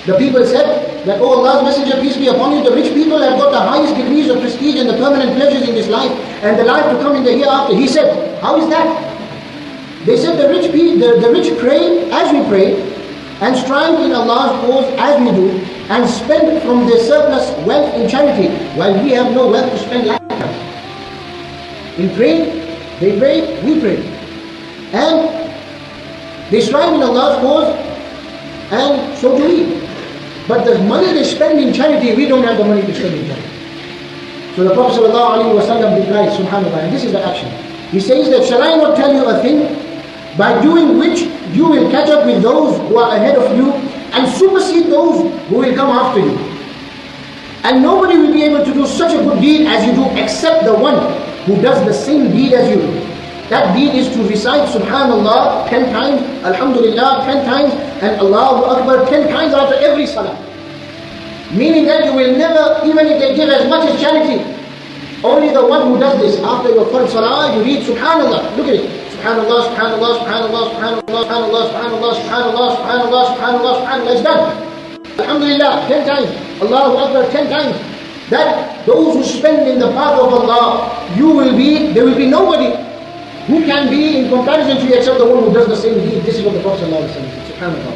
The people said that, "Oh Allah's Messenger, peace be upon you, the rich people have got the highest degrees of prestige and the permanent pleasures in this life and the life to come in the hereafter." He said, "How is that?" They said, the rich pray as we pray and strive in Allah's cause as we do and spend from their surplus wealth in charity, while we have no wealth to spend like that. In praying, they pray, we pray. And they strive in Allah's cause, and so do we. But the money they spend in charity, we don't have the money to spend in charity. So the Prophet ﷺ replied, subhanAllah, and this is the action. He says that, "Shall I not tell you a thing by doing which you will catch up with those who are ahead of you and supersede those who will come after you? And nobody will be able to do such a good deed as you do except the one who does the same deed as you do. That deed is to recite Subhanallah 10 times, Alhamdulillah 10 times, and Allahu Akbar 10 times after every salah." Meaning that you will never, even if they give as much as charity, only the one who does this after your first salah, you read Subhanallah. Look at it. Subhanallah, Subhanallah, Subhanallah, Subhanallah, Subhanallah, Subhanallah, Subhanallah, Subhanallah, Subhanallah, Subhanallah. It's done. Alhamdulillah 10 times. Allahu Akbar 10 times. That those who spend in the path of Allah, there will be nobody who can be in comparison to you except the one who does the same deed. This is what the Prophet ﷺ said. Subhanallah.